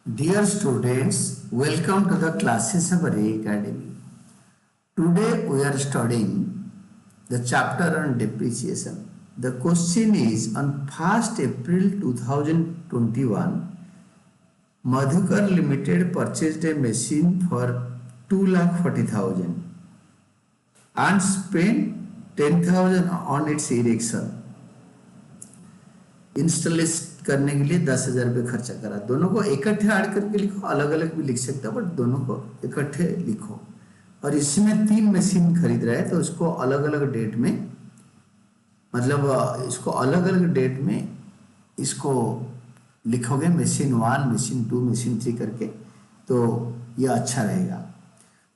Dear students, welcome to the classes of Ray Academy. Today we are studying the chapter on depreciation. The question is on 1st April 2021, Madhukar Limited purchased a machine for 2,40,000 and spent 10,000 on its erection. Installation करने के लिए 10,000 रुपये खर्चा करा। दोनों को इकट्ठे add करके लिखो, अलग अलग भी लिख सकते हो बट दोनों को इकट्ठे लिखो। और इसमें 3 मशीन खरीद रहा है तो उसको अलग अलग डेट में, मतलब इसको अलग अलग डेट में इसको लिखोगे, मशीन 1, मशीन 2, मशीन 3 करके, तो ये अच्छा रहेगा।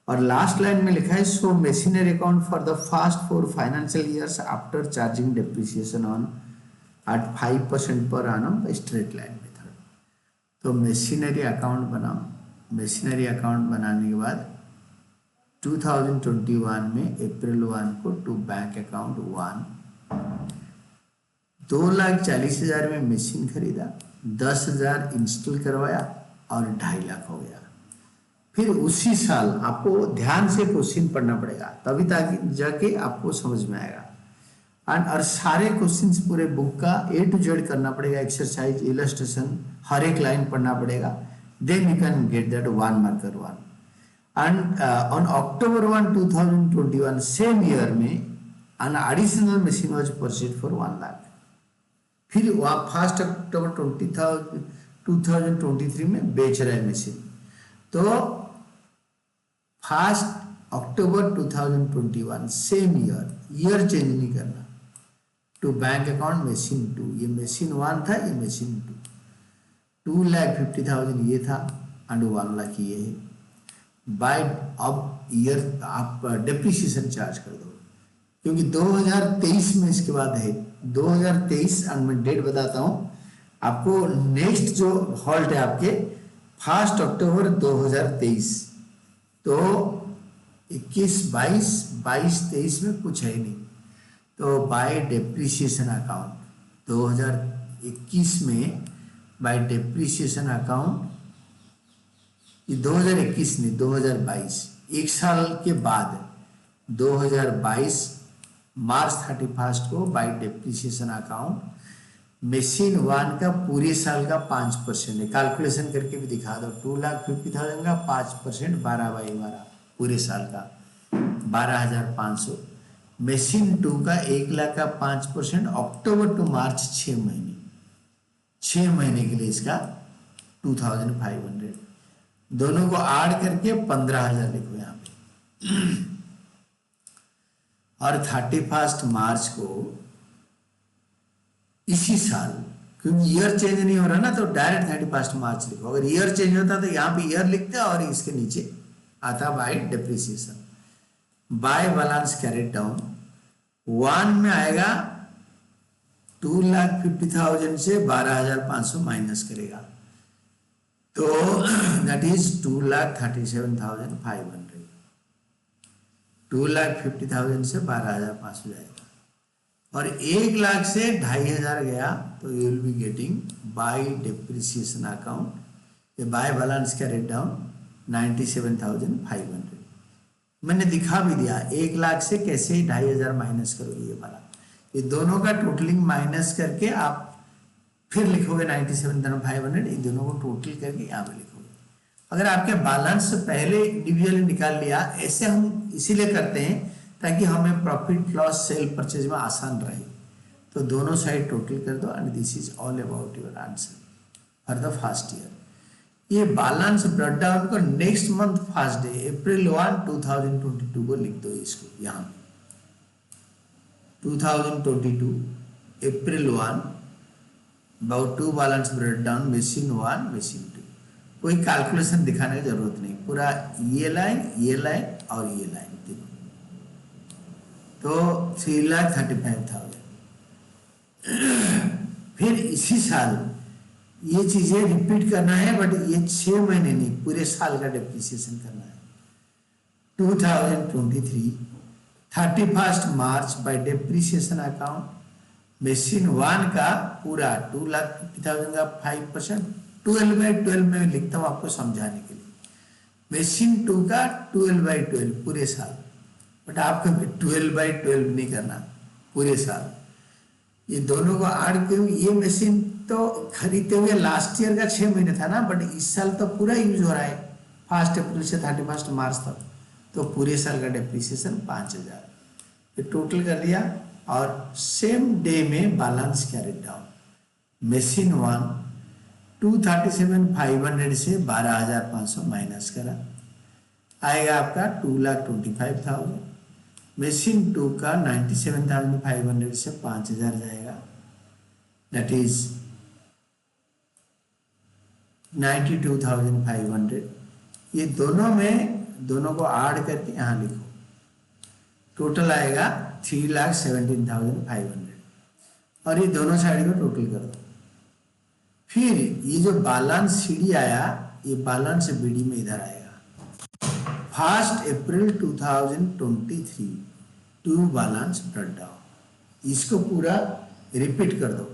और लास्ट लाइन में लिखा है so machinery account for the first 4 financial years after charging depreciation on at 5% per annum straight line method. तो मशीनरी अकाउंट बनाओ। मशीनरी अकाउंट बनाने के बाद 2021 में अप्रैल 1 को टू बैंक अकाउंट 1 2,40,000 में मशीन खरीदा, 10,000 इंस्टॉल करवाया और 2.5 लाख हो गया। फिर उसी साल आपको ध्यान से क्वेश्चन पढ़ना पड़ेगा, तभी ताकि जाके आपको समझ में आएगा। और सारे क्वेश्चंस पूरे बुक का A to Z करना पड़ेगा, एक्सरसाइज, इलस्ट्रेशन, हर एक लाइन पढ़ना पड़ेगा। Then you can get that 1 marker 1। And on October 1, 2021 same year में an additional machine was purchased for 1 lakh. फिर वह 1 October 2023 में बेच रहे हैं मशीन। तो 1 October 2021 सेम ईयर चेंज नहीं करना। टू बैंक अकाउंट मशीन 2, ये मशीन 1 था, ये मशीन 2, 2,50,000 ये था एंड 1 लाख ये है। बाय अब ईयर आप डेप्रिसिएशन चार्ज कर दो, क्योंकि 2023 में इसके बाद है 2023। एंड मैं डेट बताता हूँ आपको। नेक्स्ट जो हॉल्ट है आपके 1 October 2023, तो 21, 22, 23 में कुछ है नहीं। तो बाय डेप्रिसिएशन अकाउंट 2021 में बाय डेप्रिसिएशन अकाउंट, ये 2021 नहीं 2022, एक साल के बाद 2022 मार्च 31 को बाय डेप्रिसिएशन अकाउंट मशीन 1 का पूरे साल का 5% है। कैलकुलेशन करके भी दिखा दो, 2,50,000 का 5% 12/12 पूरे साल का 12,500। मशीन 2 का 1 लाख का 5% अक्टूबर टू मार्च 6 महीने के लिए इसका 2,500। दोनों को ऐड करके 15,000 लिखो यहाँ पे। और 31 मार्च को इसी साल, क्योंकि ईयर चेंज नहीं हो रहा ना, तो डायरेक्ट 31 मार्च लिखो। अगर ईयर चेंज होता तो यहाँ पे ईयर लिखते और इसके नीचे आता bye depreciation. By balance carried down 1 में आएगा 2,50,000 से 12,500 माइनस करेगा, तो दैट इज 2,37,500। 2,50,000 से 12,500 जाएगा। और 1 लाख से 2,500 गया तो you will be getting by depreciation account by balance carried down 97,500। मैंने दिखा भी दिया 1 लाख से कैसे 2,500 माइनस करोगे ये वाला। ये दोनों का टोटलिंग माइनस करके आप फिर लिखोगे 97,500। इन दोनों को टोटल करके यहाँ पे लिखोगे। अगर आपके बैलेंस से पहले इंडिविजुअली निकाल लिया, ऐसे हम इसीलिए करते हैं ताकि हमें प्रॉफिट लॉस सेल परचेज में आसान रहे। तो दोनों साइड टोटल कर दो and this is all about your answer for the first year. ये बैलेंस ब्रेक डाउन को next month first day April 1, 2022 को लिख दो। इसको यहाँ 2022 April 1 about 2 balance break down machine 1 machine 2। कोई कैलकुलेशन दिखाने की जरूरत नहीं, पूरा ये लाइन और ये लाइन तीनों। तो 3,35,000। फिर इसी साल ये चीजें रिपीट करना है, बट ये 6 महीने नहीं, पूरे साल का डेप्रिसिएशन करना है। 2023 31 मार्च बाय डेप्रिसिएशन अकाउंट मशीन 1 का पूरा 2,50,000 का 5%, 12/12 में लिखता हूँ आपको समझाने के लिए। मशीन 2 का 12/12 पूरे साल, बट आपको 12/12 नहीं करना पूरे साल। ये दोनों को ऐड करूँ। ये मशीन तो खरीदते हुए लास्ट ईयर का 6 महीने था ना, बट इस साल तो पूरा यूज हो रहा है 1 अप्रैल से 31 मार्च तक, तो पूरे साल का डेप्रिसिएशन 5000 ये टोटल कर दिया। और सेम डे में बैलेंस कैरिड डाउन। मशीन 1 237,500 से 12,500 माइनस करा, आएगा आपका 2,25,000। मशीन 2 का 97,500 से 5,000 जाएगा, दैट इज 92,500। ये दोनों को ऐड करके यहाँ लिखो, टोटल आएगा 3,17,500। और ये दोनों साइड में टोटल कर दो। फिर ये जो बैलेंस सीडी आया, ये बैलेंस बीडी में इधर आएगा। 1 अप्रैल 2023 टू बैलेंस ब्रेक डाउन, इसको पूरा रिपीट कर दो।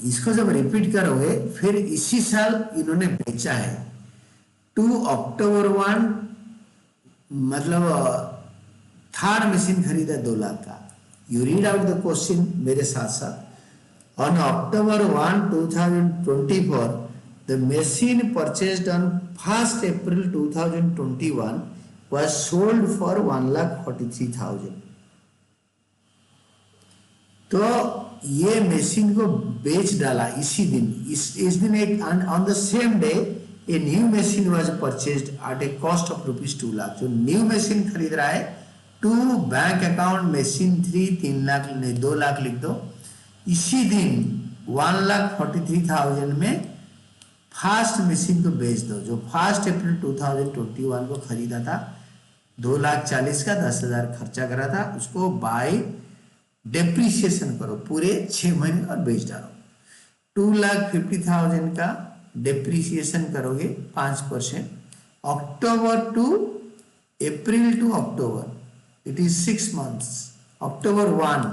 इसको जब रिपीट करोगे, फिर इसी साल इन्होंने बेचा है 2 अक्टूबर 1, मतलब थर्ड मशीन खरीदा 2 लाख का। You read out the question मेरे साथ साथ। On October 1, 2024 the machine purchased on 1st April 2021 was sold for 1,43,000। तो ये मशीन को बेच डाला इसी दिन। इस दिन एक on the same day a new machine was purchased at a cost of ₹2 lakh. जो न्यू मशीन खरीद रहा है, to bank account machine 3 3 lakh नहीं 2 लाख लिख दो। इसी दिन 1,43,000 में फर्स्ट मशीन को बेच दो, जो 1 अप्रैल 2021 को खरीदा था। 2,40,000 का 10,000 खर्चा करा था, उसको बाय डेप्रीसिएशन करो पूरे 6 महीने और बेच डालो। 2,50,000 का डेप्रीसिएशन करोगे 5%। October to April to October, it is 6 months. October 1,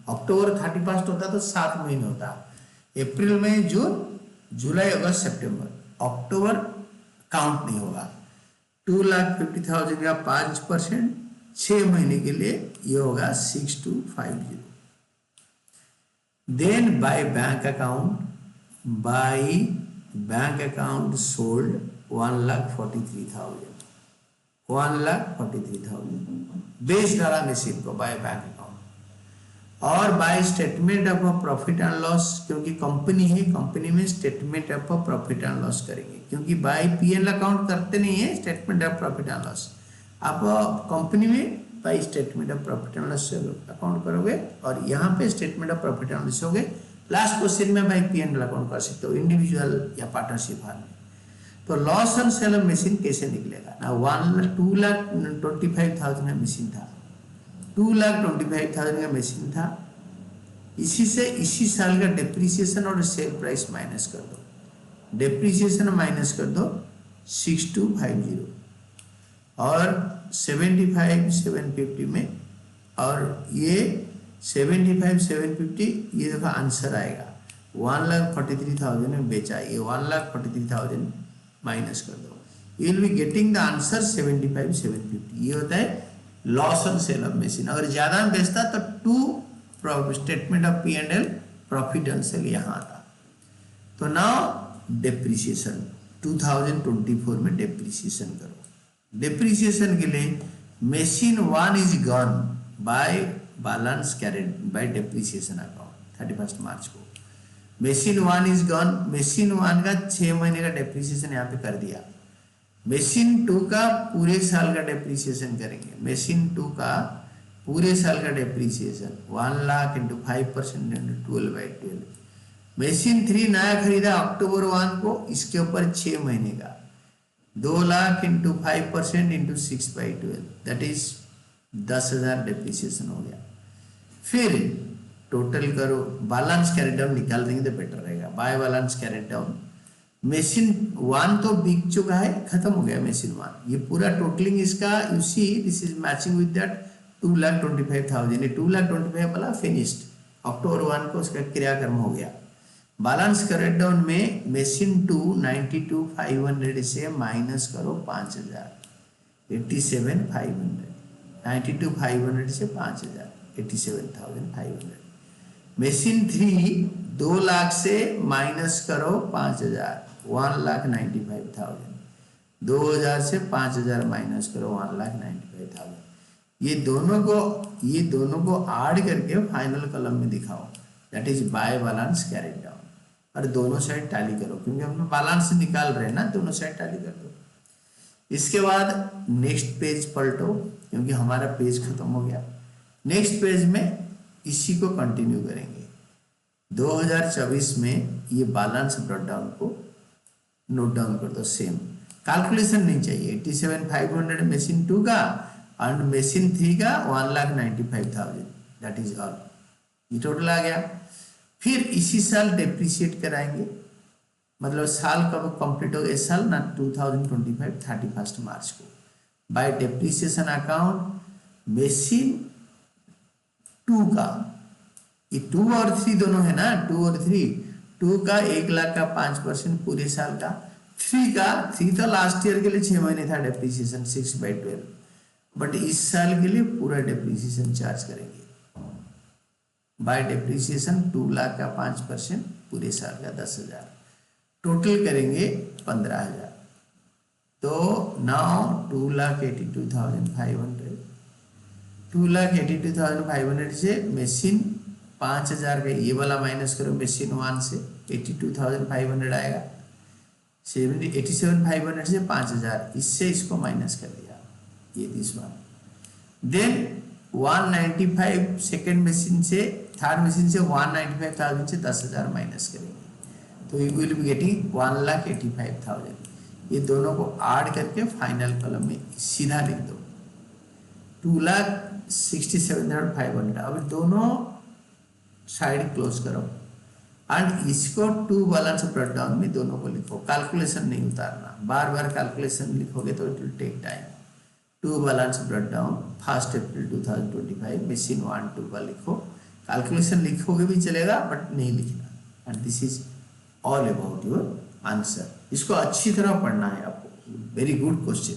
October 31 होता तो 7 महीने होता। अप्रैल मई जून जुलाई अगस्त सितंबर, अक्टूबर काउंट नहीं होगा। 2,50,000 का 5% 6 महीने के लिए ये होगा 6,250। Then by bank account sold 1,43,000 बेच डाला मशीन को बाय बैंक अकाउंट। और by statement of profit and loss, क्योंकि कंपनी है, कंपनी में statement of profit and loss करेंगे, क्योंकि बाय पीएल अकाउंट करते नहीं है statement of profit and loss. आप कंपनी में by statement of profit and loss account करोगे, और यहाँ पे statement of profit and loss होगे। लास्ट क्वेश्चन में बाय पीएल अकाउंट कर सकते हो, इंडिविजुअल या पार्टनरशिप फार्म में। तो loss on sale of machine कैसे निकलेगा ना। 2,25,000 का मशीन था, 2,25,000 का मशीन था। इसी से इसी साल का डेप्रीसिएशन और सेल प्राइस माइनस कर दो। डेप्रीसिएशन माइनस कर दो 6,250 और 75,750 में, और ये 75,750 ये देखो आंसर आएगा। 1,43,000 में बेचा, ये 1,43,000 माइनस कर दो, you will be getting the answer 75,750। ये होता है loss on sale of machine. अगर ज्यादा में बेचता तो 2 statement of P&L profit and sale यहाँ आता। तो नाउ डेप्रीसिएशन 2024 में डेप्रीसिएशन करो। डेप्रीसिएशन के लिए machine 1 is gone by balance carried by depreciation account 31 मार्च को। मशीन 1 इज गॉन, मशीन 1 का 6 महीने का डेप्रीसिएशन यहाँ पे कर दिया। मशीन 2 का पूरे साल का डेप्रीसिएशन करेंगे। मशीन 2 का पूरे साल का depreciation 1 lakh into 5% into 12/12। Machine 3 नया खरीदा अक्टूबर 1 को, इसके ऊपर 6 महीने का 2 lakh into 5% into 6/12, that is 10,000 depreciation हो गया। फिर टोटल करो, बैलेंस कैरी डाउन निकाल देंगे तो बेटर रहेगा। By balance carry down machine 1 तो बिक चुका है, खत्म हो गया मशीन 1। ये पूरा टोटलिंग इसका you see this is matching with that 2,25,000। ये 2,25,000 वाला फिनिश्ड, अक्टूबर 1 को उसका क्रियाक्रम हो गया। बैलेंस करेक्ट डाउन में मशीन 2 92,500 से माइनस करो 5,000, 87,500, 92,500 से 5,000, 87,500। मशीन 3 2 लाख से माइनस करो 5,000, 1,95,000, 2,000 से 5,000 माइनस करो 1,95,000। ये दोनों को ऐड करके फाइनल कॉलम में दिखाओ, that is by balance carried down, और दोनों साइड टैली करो क्योंकि हम बैलेंस निकाल रहे हैं ना, दोनों साइड टैली कर दो। इसके बाद नेक्स्ट पेज पलटो क्योंकि हमारा पेज खत्म हो गया। नेक्स्ट पेज में इसी को कंटिन्यू करेंगे। 2024 में ये बैलेंस ब्रॉट डाउन को नोट डाउन कर दो। सेम कैलकुलेशन नहीं चाहिए। 87,500 मशीन 2 का और मशीन 3 का 1,95,000, दैट इज ऑल। ये टोटल आ गया। फिर इसी साल डेप्रिशिएट कराएंगे, मतलब साल कब कंप्लीट हो गया, इस साल ना 2025 31 मार्च को। बाय डेप्रिसिएशन अकाउंट मशीन 2 का, ये 2 और 3 दोनों है ना, 2 और 3, 2 का 1 लाख का 5% पूरे साल का, 3 तो लास्ट ईयर के लिए 6 महीने था डेप्रिसिएशन 6/12, बट इस साल के लिए पूरा डेप्रिसिएशन चार्ज करेंगे। बाय डेप्रिसिएशन 2 लाख का 5% पूरे साल का 10,000, टोटल करेंगे 15,000। तो नाउ 2,82,500, 2,82,500 से मशीन 5,000 का ये वाला माइनस करो, मशीन 1 से 82,500 आएगा, 87,500 से 5,000, इससे इसको माइनस कर दिया, ये this one. Then 195 second machine से, थर्ड मशीन से 195,000 से 10,000 माइनस करेंगे, तो यू विल बी गेटिंग 1,85,000। ये दोनों को ऐड करके फाइनल कॉलम में सीधा लिख दो 2,67,500। अब दोनों साइड क्लोज करो एंड इसको 2 बैलेंस ब्रॉट डाउन में दोनों को लिखो। कैलकुलेशन नहीं उतारना, बार बार कैलकुलेशन लिखोगे तो it will take time. 2 balance brought down 1 April 2025 machine 1 2 का लिखो। कैलकुलेशन लिखोगे भी चलेगा बट नहीं लिखना, and this is all about your answer. इसको अच्छी तरह पढ़ना है आपको, वेरी गुड क्वेश्चन।